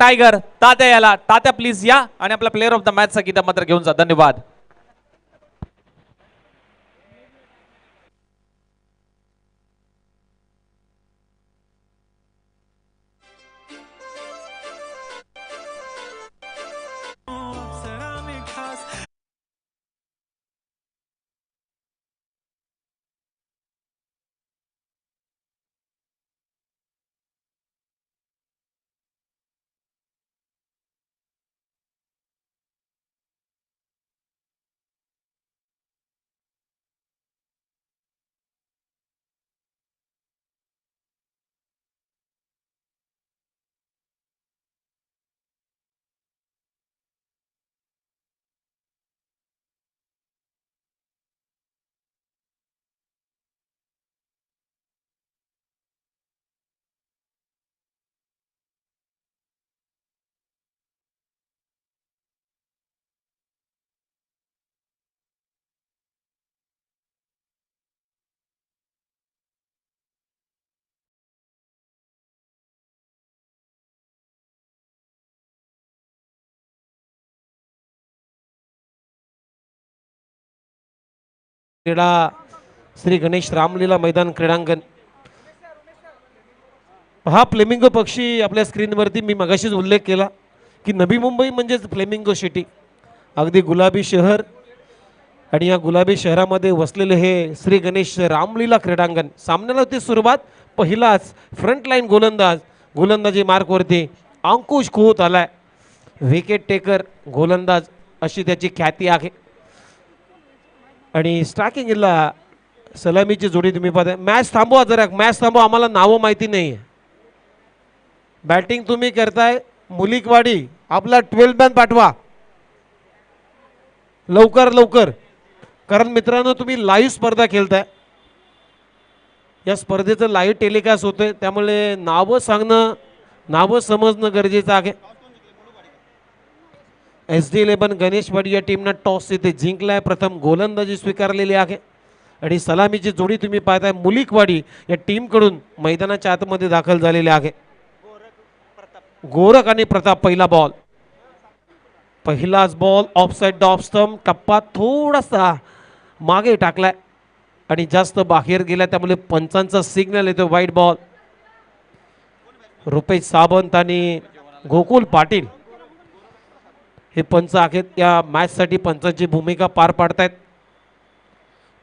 Tiger तात्या याला. तात्या please या आणि आपला प्लेअर ऑफ द मॅच चा किताब मात्र घेऊन जा. धन्यवाद. क्रीडा श्री गणेश रामलीला मैदान क्रीडांगण. हा फ्लेमिंगो पक्षी आपल्या स्क्रीनवरती मी मगाशीच उल्लेख केला की नवी मुंबई म्हणजेच फ्लेमिंगो सिटी, अगदी गुलाबी शहर आणि या गुलाबी शहरामध्ये वसलेले हे श्री गणेश रामलीला क्रीडांगण. सामन्याला होती सुरुवात. पहिलाच फ्रंटलाईन गोलंदाजी मार्कवरती अंकुश खोत आलाय. विकेट टेकर गोलंदाज अशी त्याची ख्याती आहे आणि स्ट्रायकिंगला सलामीची जोडी तुम्ही पाहता. मॅच थांबवा जरा, मॅच थांबवा, आम्हाला नावं माहिती नाही. बॅटिंग तुम्ही करताय मुलिकवाडी, आपला 12 मॅन पाठवा लवकर लवकर, कारण मित्रांनो तुम्ही लाईव्ह स्पर्धा खेळताय. या स्पर्धेचं लाईव्ह टेलिकास्ट होतंय, त्यामुळे नावं सांगणं, नावं समजणं गरजेचं आहे. SD11 गणेशवाडी या टीमनं टॉस इथे जिंकलाय. प्रथम गोलंदाजी स्वीकारलेली आहे आणि सलामीची जोडी तुम्ही पाहताय मुलिकवाडी या टीमकडून मैदानाच्या आतमध्ये दाखल झालेले आहे. गोरख आणि प्रताप. पहिला बॉल, पहिलाच ball offside the off stump. टप्पा थोडासा मागे टाकलाय आणि जास्त बाहेर गेला, त्यामुळे पंचांचा सिग्नल येतो वाईट बॉल. रुपेश सावंत आणि गोकुल पाटील हे पंच आहेत. या मॅच साठी पंचांची भूमिका पार पाडतायत.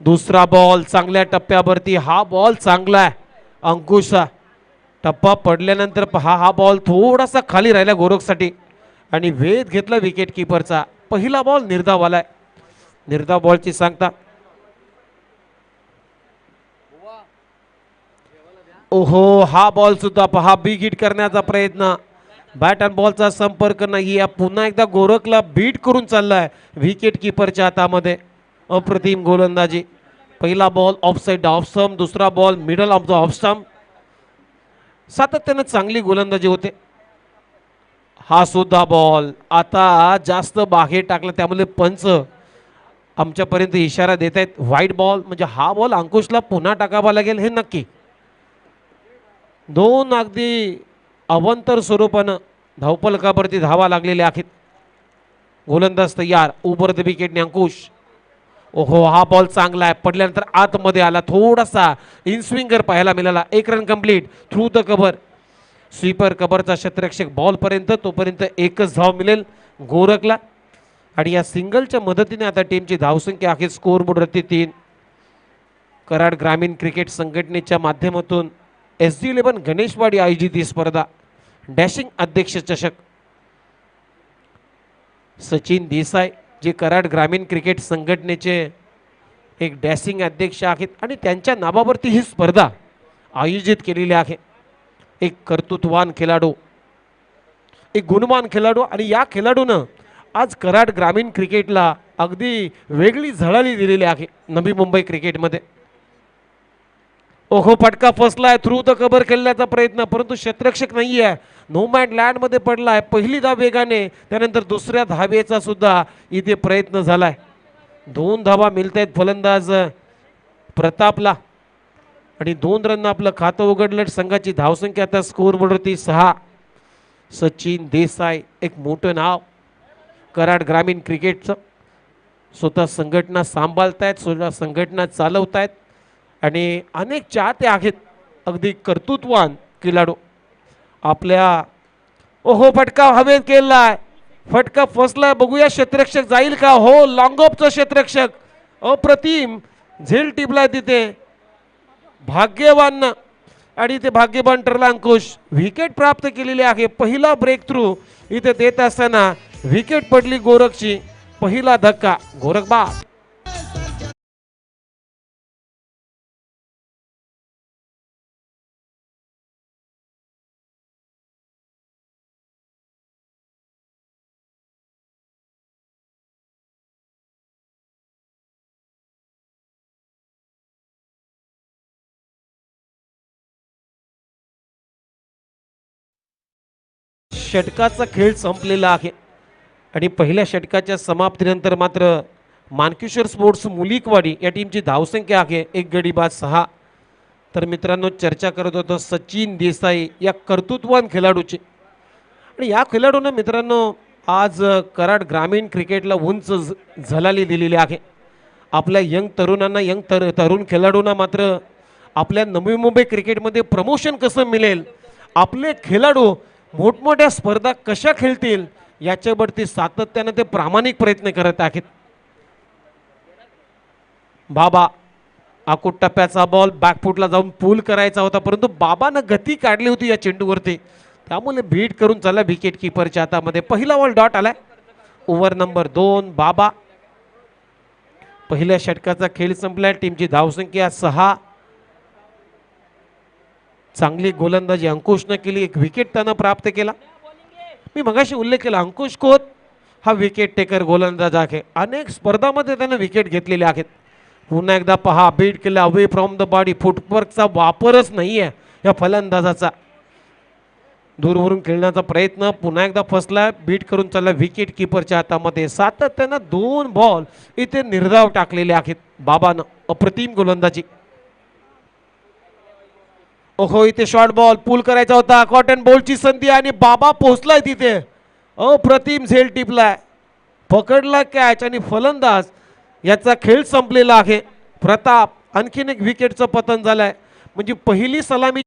दुसरा बॉल चांगल्या टप्प्यावरती. हा बॉल चांगला आहे अंकुशा. टप्पा पडल्यानंतर हा बॉल थोडासा खाली राहिला गोरखसाठी आणि वेध घेतला विकेट किपरचा. पहिला बॉल निर्धाव आलाय. निर्धाव बॉलची सांगता. ओहो, हा बॉल सुद्धा पहा बिग हिट करण्याचा प्रयत्न. बॅट अँड बॉलचा संपर्क नाही. पुन्हा एकदा गोरखला बीट करून चाललाय विकेट किपरच्या हातामध्ये. अप्रतिम गोलंदाजी. पहिला बॉल ऑफसाइड ऑफ स्टंप, दुसरा ball middle of the off stump. सातत्यानं चांगली गोलंदाजी होते. हा सुद्धा बॉल आता जास्त बाहेर टाकला, त्यामुळे पंच आमच्यापर्यंत इशारा देत आहेत व्हाईट बॉल. म्हणजे हा बॉल अंकुशला पुन्हा टाकावा लागेल हे नक्की. दोन अगदी अवंतर स्वरूपानं धावफलकावरती धावा लागलेल्या आहेत. गोलंदाज तयार. ओव्हर द विकेटने अंकुश. ओहो, हा बॉल चांगला आहे. पडल्यानंतर आतमध्ये आला, थोडासा इनस्विंगर पाहायला मिळाला. एक run complete through the cover. Sweeper कव्हरचा क्षेत्ररक्षक बॉल पर्यंत, तोपर्यंत एकच धाव मिळेल गोरखला आणि या सिंगलच्या मदतीने आता टीमची धावसंख्या आहे स्कोर बोर्डवरती 3. कराड ग्रामीण क्रिकेट संघटनेच्या माध्यमातून SD11 गणेशवाडी आयोजित ही स्पर्धा. डॅशिंग अध्यक्ष चषक. सचिन देसाई जे कराड ग्रामीण क्रिकेट संघटनेचे एक डॅशिंग अध्यक्ष आहेत आणि त्यांच्या नावावरती ही स्पर्धा आयोजित केलेली आहे. एक कर्तृत्ववान खेळाडू, एक गुणवान खेळाडू आणि या खेळाडूनं आज कराड ग्रामीण क्रिकेटला अगदी वेगळी झळाळी दिलेली आहे नवी मुंबई क्रिकेटमध्ये. ओहो, फटका फसलाय. थ्रू द कव्हर खेळण्याचा प्रयत्न, परंतु क्षेत्ररक्षक नाही आहे. नो मॅन लँड मध्ये पडलाय. पहिली धाव वेगाने, त्यानंतर दुसऱ्या धावेचा सुद्धा इथे प्रयत्न झालाय. 2 धावा मिळत आहेत फलंदाज प्रतापला आणि 2 रन आपलं खातं उघडलं. संघाची धावसंख्या आता स्कोर बोर्डवरती 6. सचिन देसाई एक मोठं नाव कराड ग्रामीण क्रिकेटचं. स्वतः संघटना सांभाळतायत, स्वतः संघटना चालवतायत आणि अनेक चाहते आहेत. अगदी कर्तृत्वान खेळाडू. आपल्या ओहो फटका हवेत केलाय, फटका फसलाय, बघूया क्षेत्ररक्षक जाईल का. हो लॉंग ऑफचा क्षेत्ररक्षक अप्रतिम झेल टिपलाय तिथे भाग्यवान आणि ते भाग्यवान ठरला अंकुश. विकेट प्राप्त केलेली आहे. पहिला ब्रेक थ्रू इथे देत असताना विकेट पडली गोरखची. पहिला धक्का गोरख बाद. षटकाचा खेळ संपलेला आहे आणि पहिल्या षटकाच्या समाप्तीनंतर मात्र मानकिशोर स्पोर्ट्स मुलिकवाडी या टीमची धावसंख्या आहे 1 गडी बाद 6. तर मित्रांनो चर्चा करत होतो सचिन देसाई या कर्तृत्वान खेळाडूची. आणि या खेळाडूनं मित्रांनो आज कराड ग्रामीण क्रिकेटला उंच झलाली दिलेली आहे. आपल्या यंग तरुणांना तरुण खेळाडूंना मात्र आपल्या नवी मुंबई क्रिकेटमध्ये प्रमोशन कसं मिळेल, आपले खेळाडू मोठमोठ्या स्पर्धा कशा खेळतील याच्यावरती सातत्यानं ते प्रामाणिक प्रयत्न करत आहेत. बाबा आकुट टप्प्याचा बॉल बॅकफुटला जाऊन पूल करायचा होता, परंतु बाबानं गती काढली होती या चेंडूवरती, त्यामुळे बीट करून चालला विकेट किपरच्या हातामध्ये. पहिला बॉल डॉट आलाय. ओव्हर नंबर 2 बाबा. पहिल्या षटकाचा खेळ संपलाय. टीमची धावसंख्या 6. चांगली गोलंदाजी अंकुशनं केली. एक विकेट त्यानं प्राप्त केला. मी मगाशी उल्लेख केला अंकुश खोत हा विकेट टेकर गोलंदाज आहे. अनेक स्पर्धामध्ये त्यानं विकेट घेतलेले आहेत. पुन्हा एकदा पहा बीट केला अवे फ्रॉम द बॉडी. फुटवर्कचा वापरच नाही आहे या फलंदाजाचा. दूरवरून खेळण्याचा प्रयत्न पुन्हा एकदा फसला. बीट करून चालला विकेट किपरच्या हातामध्ये. सातत्यानं 2 बॉल इथे निर्धाव टाकलेले आहेत बाबानं. अप्रतिम गोलंदाजी. ओहो इथे शॉर्ट बॉल पूल करायचा होता. कॉटन बॉलची संधी आणि बाबा पोहोचलाय तिथे. अप्रतिम झेल टिपलाय, पकडला कॅच आणि फलंदाज याचा खेळ संपलेला आहे. प्रताप आणखीन एक विकेटचं पतन झालंय. म्हणजे पहिली सलामी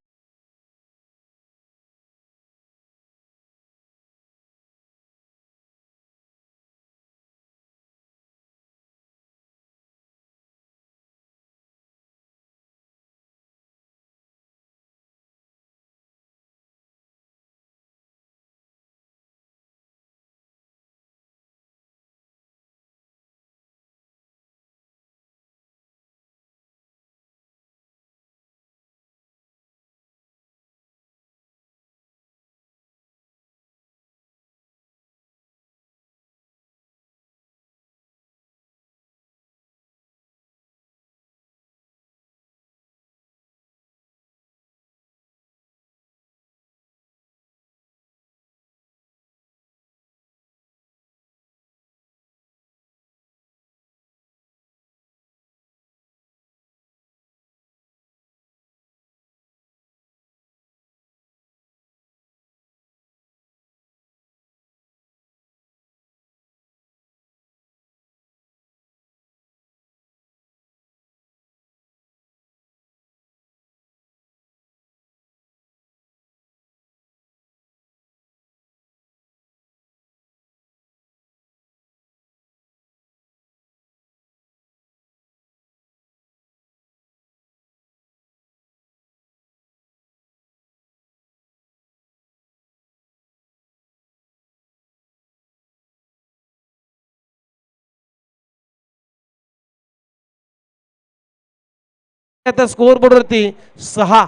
स्कोर बोर्डवरती 6.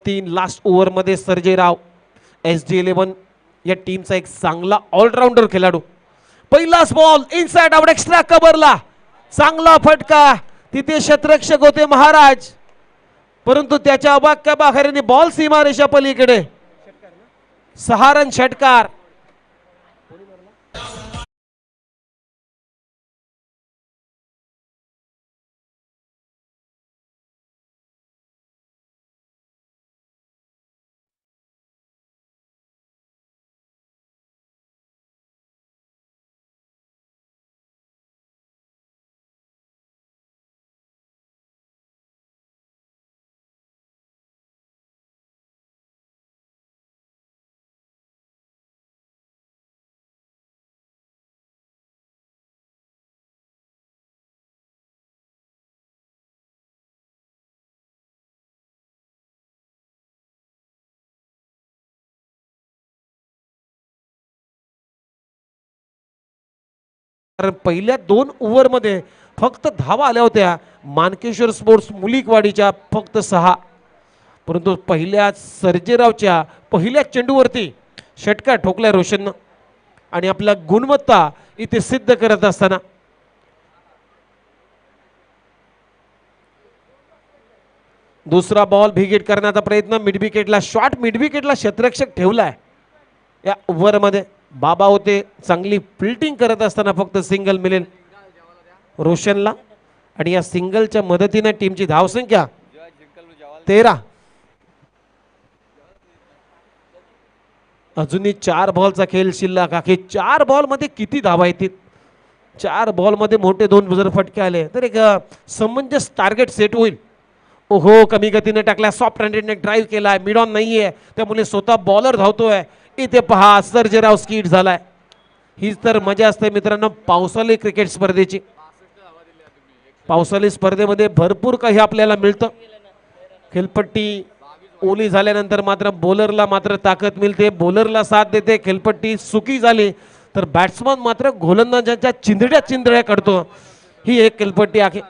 तीन लास्ट ओव्हर मध्ये सर्जेराव SG11 या टीमचा एक चांगला ऑलराऊंडर खेळाडू. पहिलाच बॉल इनसाइड आउट एक्स्ट्रा कव्हरला, चांगला फटका. तिथे क्षेत्ररक्षक होते महाराज, परंतु त्याच्या अबाक्या बाहेरने बॉल सीमारेषा पलीकडे. 6 रन षटकार. कारण पहिल्या 2 ओव्हरमध्ये फक्त धावा आल्या होत्या मानकेश्वर स्पोर्ट्स मुलिकवाडीच्या, फक्त 6. परंतु पहिल्या सर्जेरावच्या पहिल्या चेंडूवरती षटकार ठोकलाय रोशननं आणि आपला गुणवत्ता इथे सिद्ध करत असताना दुसरा बॉल भिगेट करण्याचा प्रयत्न. मिड विकेटला शॉट, मिड विकेटला क्षेत्ररक्षक ठेवलाय या ओव्हरमध्ये. बाबा होते, चांगली फिल्डिंग करत असताना फक्त सिंगल मिळेल रोशनला आणि या सिंगलच्या मदतीने टीमची धावसंख्या 13. अजूनही 4 बॉलचा खेळ शिल्लक आहे. 4 बॉल मध्ये किती धावा येतील? 4 बॉल मध्ये मोठे 2 जर फटके आले तर एक समंजस टार्गेट सेट होईल. ओहो, कमी गतीने टाकला, सॉफ्ट हँडेडने ड्राईव्ह केलाय, मिड ऑन नाहीये, त्यामुळे स्वतः बॉलर धावतोय. इथे पहा सर्जेराव स्किट झालाय. हीच तर मजा असते मित्रांनो पावसाळी क्रिकेट स्पर्धेची. पावसाळी स्पर्धेमध्ये भरपूर काही आपल्याला मिळतं. खेळपट्टी ओली झाल्यानंतर मात्र बॉलरला मात्र ताकद मिळते, बॉलरला साथ देते. खेळपट्टी सुकी झाली तर बॅट्समन मात्र गोलंदाजांच्या चिंधड्या चिंधड्या काढतो. ही एक खेळपट्टी आहे.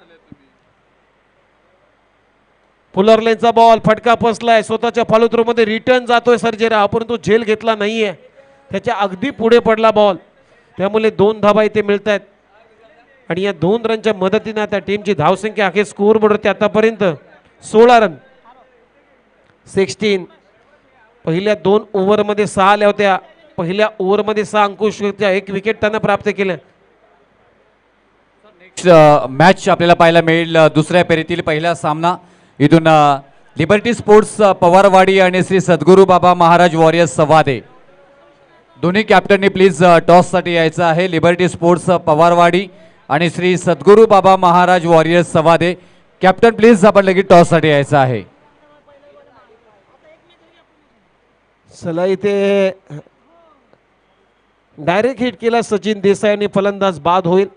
फुलरलेनचा बॉल फटका फसलाय, स्वतःच्या फॉलो थ्रो मध्ये रिटर्न जातोय सर्जेराव, परंतु झेल घेतला नाहीये, त्याच्या अगदी पुढे पडला बॉल, त्यामुळे 2 धावा इथे मिळत आहेत. आणि या 2 रनच्या मदतीने आता टीमची धावसंख्या आहे स्कोअर बोर्डवरती आतापर्यंत 16 रन. 16. पहिल्या 2 ओव्हरमध्ये 6 आल्या होत्या. पहिल्या ओव्हरमध्ये 6 अंकुश होत्या, 1 विकेट त्यांना प्राप्त केलं. मॅच आपल्याला पाहायला मिळेल. दुसऱ्या फेरीतील पहिला सामना इथून लिबर्टी स्पोर्ट्स पवारवाडी आणि श्री सद्गुरू बाबा महाराज वॉरियर्स सवादे. दोन्ही कॅप्टननी प्लीज टॉससाठी यायचं आहे. लिबर्टी स्पोर्ट्स पवारवाडी आणि श्री सद्गुरू Baba Maharaj warriors सवादे. Captain please आपण लगेच टॉससाठी यायचं आहे. चला, इथे डायरेक्ट हिट केला सचिन देसाई आणि फलंदाज बाद होईल.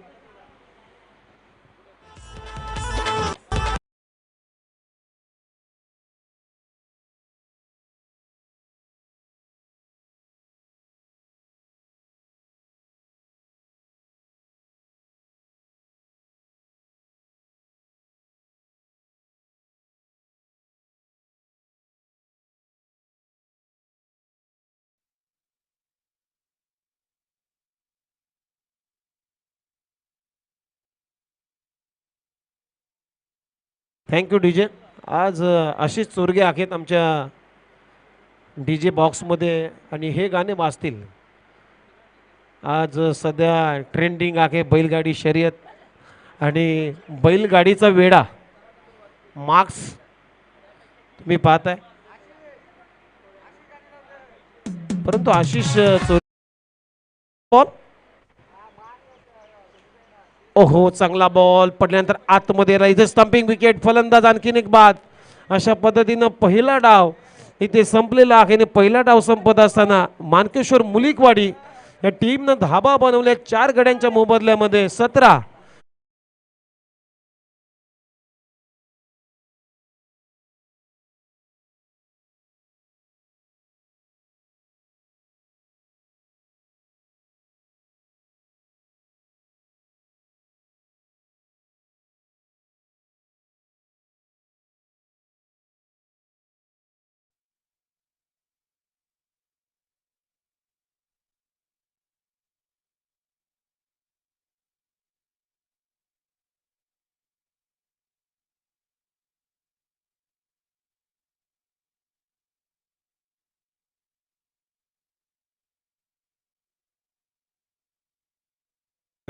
Thank you DJ. आज अशीच चोरगे आहेत आमच्या डीजे बॉक्समध्ये आणि हे गाणे वाजतील. आज सध्या ट्रेंडिंग आहे बैलगाडी शर्यत आणि बैलगाडीचा वेडा मार्क्स तुम्ही पाहताय. परंतु आशिष बॉल, ओहो चांगला बॉल पडल्यानंतर आतमध्ये राहायचं, स्टंपिंग विकेट, फलंदाज आणखीन एक बाद. अशा पद्धतीनं पहिला डाव इथे संपलेला आहे आणि पहिला डाव संपत असताना मानकेश्वर मुलिकवाडी या टीमनं धाबा बनवल्या 4 गड्यांच्या मोबदल्यामध्ये 17.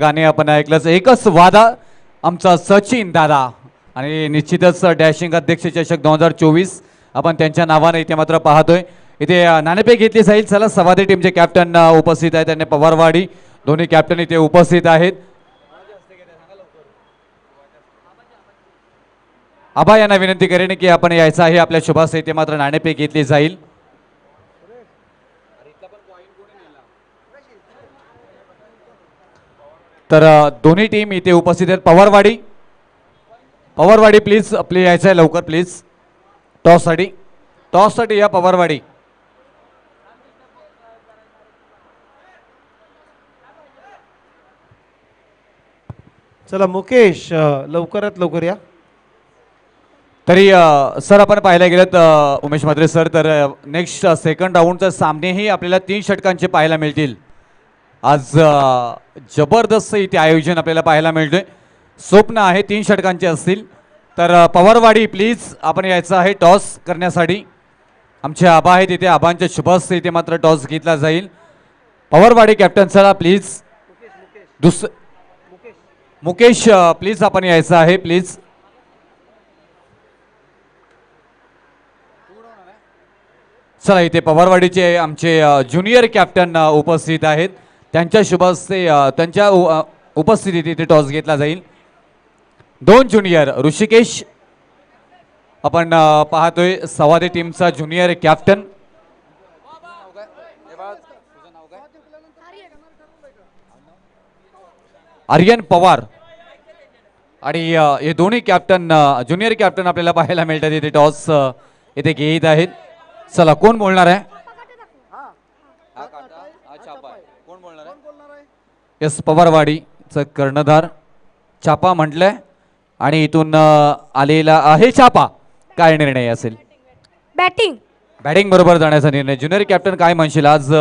गाणे आपण ऐकलंच. एकच वादा आमचा सचिन दादा आणि निश्चितच डॅशिंग अध्यक्ष चषक 2024 आपण त्यांच्या नावाने इथे मात्र पाहतोय. इथे नाणेफेक घेतली जाईल. चला सवादी टीमचे कॅप्टन उपस्थित आहेत आणि पवारवाडी दोन्ही कॅप्टन इथे उपस्थित आहेत. आबा यांना विनंती करेन की आपण यायचं आहे आपल्या शुभास इथे मात्र नाणेफेक घेतली जाईल. तर दोन्ही टीम इथे उपस्थित आहेत. पवारवाडी पवारवाडी प्लीज आपले यायचं आहे लवकर प्लीज. टॉससाठी या पवारवाडी. चला मुकेश लवकरात लवकर या. तरी सर आपण पाहायला गेलं उमेश म्हात्रे सर तर नेक्स्ट सेकंड राऊंडचे सामनेही आपल्याला 3 षटकांचे पाहायला मिळतील. आज जबरदस्त इथे आयोजन आपल्याला पाहायला मिळतोय. स्वप्न आहे 3 षटकांचे असतील. तर पवारवाडी प्लीज आपण यायचं आहे टॉस करण्यासाठी. आमचे आबा आहेत इथे. आबांच्या शुभस्ते इथे मात्र टॉस घेतला जाईल. पवारवाडी कॅप्टन चला प्लीज. मुकेश प्लीज आपण यायचं आहे प्लीज. चला इथे पवारवाडीचे आमचे ज्युनियर कॅप्टन उपस्थित आहेत. त्यांच्या शुभस्ते त्यांच्या उपस्थितीत इथे टॉस घेतला जाईल. 2 ज्युनियर ऋषिकेश आपण पाहतोय सवादे टीमचा ज्युनियर कॅप्टन. आर्यन पवार आणि हे दोन्ही कॅप्टन ज्युनियर कॅप्टन आपल्याला पाहायला मिळतात. इथे टॉस इथे घेत आहेत. चला कोण बोलणार आहे? एस पवारवाडीचं कर्णधार छापा म्हटलंय आणि इथून आलेला आहे छापा. काय निर्णय असेल? बॅटिंग बरोबर जाण्याचा निर्णय. ज्युनियर कॅप्टन काय म्हणशील आज?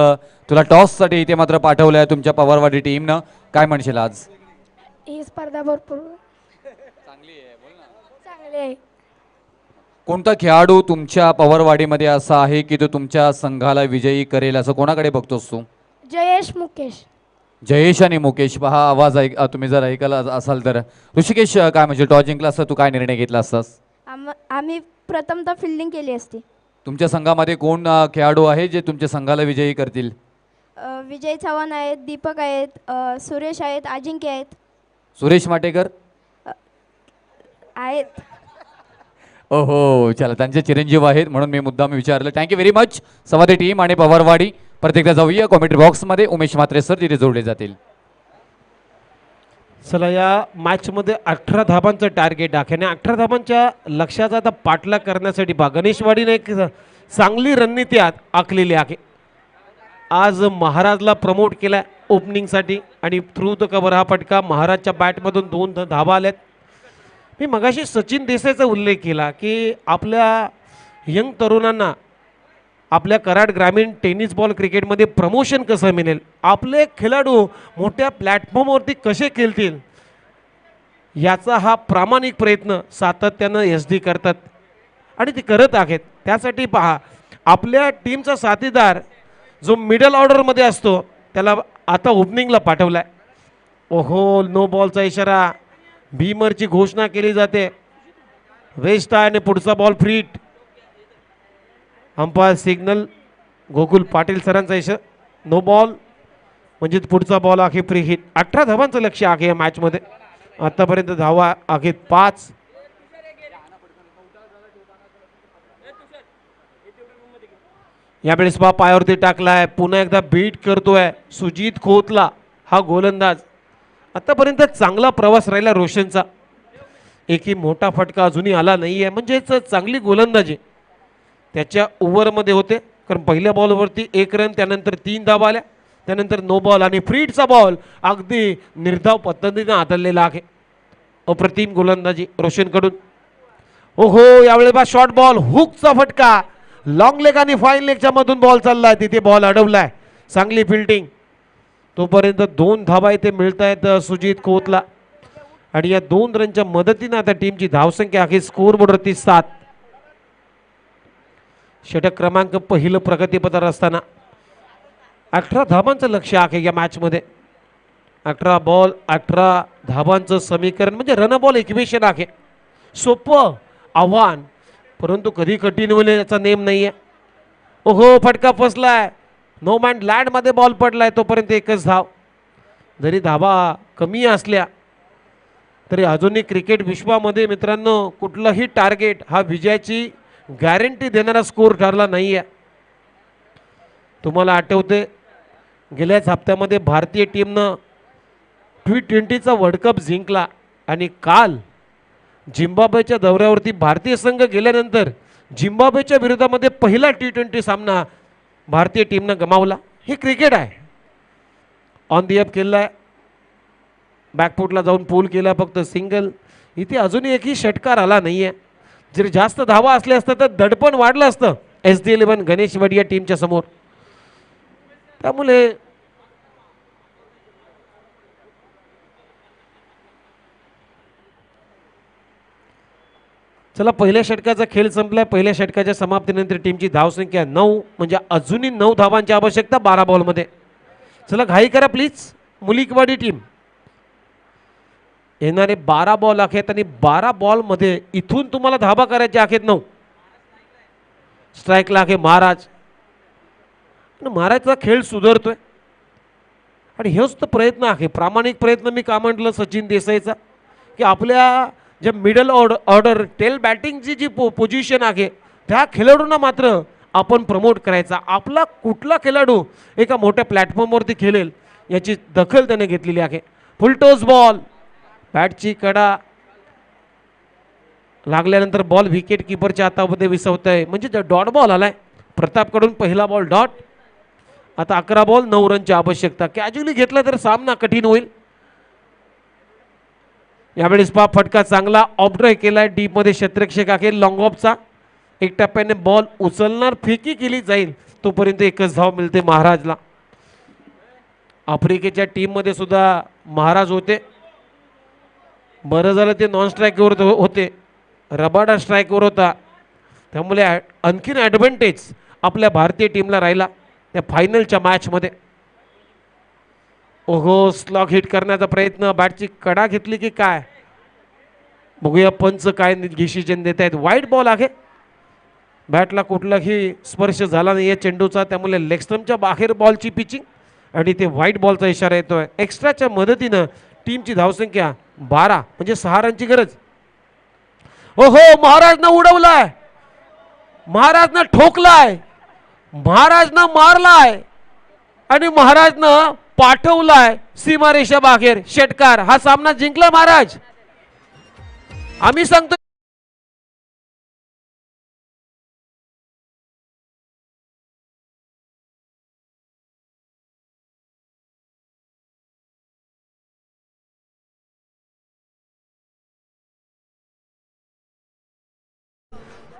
तुला टॉस साठी इथे मात्र पाठवलंय तुमच्या पवारवाडी टीमनं. काय म्हणशील आज? ही स्पर्धा भरपूर चांगली आहे. कोणता खेळाडू तुमच्या पवारवाडीमध्ये असा आहे की तो तुमच्या संघाला विजयी करेल असं कोणाकडे बघतोस तू? जयेश मुकेश. जयेश आणि मुकेश हा आवाज तुम्ही जर ऐकला असाल तर. ऋषिकेश काय म्हणजे टॉस जिंकला असता तू काय निर्णय घेतला असतास? आम्ही प्रथमतः फिल्डिंग केली असती. तुमच्या संघामध्ये कोण खेळाडू आहे जे तुमच्या संघाला विजयी करतील? विजय चव्हाण आहेत, दीपक आहेत, सुरेश आहेत, अजिंक्य आहेत. सुरेश माटेकर आहेत. ओहो चला त्यांचे चिरंजीव आहेत म्हणून मी मुद्दाम विचारलं. थँक्यू व्हेरी मच सवादे टीम आणि पवारवाडी. प्रत्येकदा जाऊया कॉमेंट्री बॉक्समध्ये. उमेश म्हात्रे सर तिथे जोडले जातील. चला या मॅचमध्ये 18 धाबांचं टार्गेट आहे आणि 18 धाबांच्या लक्ष्याचा आता पाठलाग करण्यासाठी गणेशवाडीने एक चांगली रणनीती आखलेली आहे. आज महाराजला प्रमोट केलाय ओपनिंगसाठी आणि थ्रू द कव्हर हा फटका महाराजच्या बॅटमधून 2 धाबा आल्यात. मी मगाशी सचिन देसाईचा उल्लेख केला की आपल्या यंग तरुणांना आपल्या कराड ग्रामीण टेनिस बॉल क्रिकेटमध्ये प्रमोशन कसं मिळेल, आपले खेळाडू मोठ्या प्लॅटफॉर्मवरती कसे खेळतील याचा हा प्रामाणिक प्रयत्न सातत्यानं SD करतात आणि ते करत आहेत. त्यासाठी पहा आपल्या टीमचा साथीदार जो मिडल ऑर्डरमध्ये असतो त्याला आता ओपनिंगला पाठवलाय. ओहो नो बॉलचा इशारा. बीमरची घोषणा केली जाते. वेस्ट आहे आणि पुढचा ball free hit. Umpire signal Gokul Patil सरांचा इशारा नो बॉल म्हणजे पुढचा बॉल आहे फ्री हिट. 18 धावांचं लक्ष आहे या मॅचमध्ये. आतापर्यंत धावा आहेत 5. यावेळेस पायावरती टाकलाय. पुन्हा एकदा बीट करतोय सुजित खोतला हा गोलंदाज. आतापर्यंत चांगला प्रवास राहिला रोशनचा. एकही मोठा फटका अजूनही आला नाही आहे म्हणजेच चांगली गोलंदाजी त्याच्या ओव्हरमध्ये होते. कारण पहिल्या बॉलवरती 1 रन त्यानंतर 3 धावा आल्या त्यानंतर नो बॉल आणि फ्रीडचा बॉल अगदी निर्धाव पद्धतीने हाताळलेला आहे. अप्रतिम गोलंदाजी रोशनकडून. ओहो यावेळेस शॉर्ट बॉल हुकचा फटका. लॉंग लेग आणि फाईन लेगच्या मधून बॉल चाललाय तिथे बॉल अडवलाय. चांगली फिल्डिंग. तोपर्यंत 2 धावा इथे मिळत आहेत सुजित खोतला आणि या 2 रनच्या मदतीने आता टीमची धावसंख्या आहे स्कोअरबोर्डवरती 7. षटक क्रमांक पहिलं प्रगतीपथावर असताना 18 धाबांचं लक्ष आहे या मॅचमध्ये. 18 बॉल 18 धावांचं समीकरण म्हणजे रन बॉल इक्वेशन आहे. सोपं आव्हान, परंतु कधी कठीण होईल याचा नेम नाहीये. ओहो फटका फसलाय. नो मॅन लँड मध्ये बॉल पडलाय, तोपर्यंत एकच धाव. जरी धावा कमी असल्या तरी अजूनही क्रिकेट विश्वामध्ये मित्रांनो कुठलंही टार्गेट हा विजयाची गॅरंटी देणारा स्कोर ठरला नाहीये. तुम्हाला आठवते गेल्याच हप्त्यामध्ये भारतीय टीमनं T20चा वर्ल्ड कप जिंकला आणि काल झिम्बाब्वेच्या दौऱ्यावरती भारतीय संघ गेल्यानंतर झिम्बाब्वेच्या विरोधामध्ये पहिला T20 सामना भारतीय टीमनं गमावला. हे क्रिकेट आहे. ऑन दी अप केलाय, बॅकफुटला जाऊन पूल केला, फक्त सिंगल. इथे अजूनही एकही षटकार आला नाहीये. जर जास्त धावा असल्या असतं तर दडपण वाढलं असतं SD11 गणेश वडिया टीमच्या समोर. त्यामुळे चला पहिल्या षटकाचा खेळ संपलाय. पहिल्या षटकाच्या समाप्तीनंतर टीमची धावसंख्या 9, म्हणजे अजूनही 9 धावांची आवश्यकता 12 बॉलमध्ये. चला घाई करा प्लीज मुलिकवाडी टीम. येणारे 12 बॉल आहेत आणि 12 बॉलमध्ये इथून तुम्हाला धावा करायच्या आहेत 9. स्ट्राईकला आहे महाराज. महाराजचा खेळ सुधारतोय आणि हेच तर प्रयत्न आहे, प्रामाणिक प्रयत्न. मी का म्हटलं सचिन देसाईचा की आपल्या जे मिडल ऑर्डर टेल बॅटिंगची जी पोझिशन आहे त्या खेळाडूंना मात्र आपण प्रमोट करायचा. आपला कुठला खेळाडू एका मोठ्या प्लॅटफॉर्मवरती खेळेल याची दखल त्याने घेतलेली आहे. फुलटोस बॉल, बॅटची कडा लागल्यानंतर बॉल विकेट किपरच्या हातामध्ये विसवत आहे, म्हणजे डॉट बॉल आलाय. प्रतापकडून पहिला बॉल डॉट. आता 11 बॉल 9 रनची आवश्यकता. कॅज्युअली घेतला तर सामना कठीण होईल. यावेळेस पा फटका चांगला ऑफ ड्राईव्ह केलाय डीप मध्ये क्षेत्ररक्षक आहे लॉंग ऑफचा. एक टप्प्याने बॉल उचलणार, फेकी केली जाईल, तोपर्यंत एकच धाव मिळते महाराजला. आफ्रिकेच्या टीम मध्ये सुद्धा महाराज होते. बरं झालं ते नॉन स्ट्राईकवर होते, रबाडा स्ट्राईकवर होता, त्यामुळे आणखीन ॲडव्हान्टेज आपल्या भारतीय टीमला राहिला त्या फायनलच्या मॅचमध्ये. ओहो स्लॉग हिट करण्याचा प्रयत्न, बॅटची कडा घेतली की काय बघूया पंच काय डिसिजन देत आहेत. वाईट बॉल आहे, बॅटला कुठलाही स्पर्श झाला नाही आहे चेंडूचा, त्यामुळे लेग स्टंपच्या बाहेर बॉलची पिचिंग आणि ते व्हाईट बॉलचा इशारा येतोय. एक्स्ट्राच्या मदतीनं टीमची धावसंख्या 12, म्हणजे 6 रनची गरज. ओहो महाराजनं उडवलाय, महाराजनं ठोकलाय, महाराजनं मारलाय आणि महाराजनं पाठवलाय सीमारेषा बाहेर. षटकार. हा सामना जिंकला महाराज. आम्ही सांगतो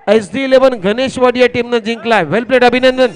SD11 गणेश वाडिया टीमनं जिंकलाय. वेल प्लेड, अभिनंदन.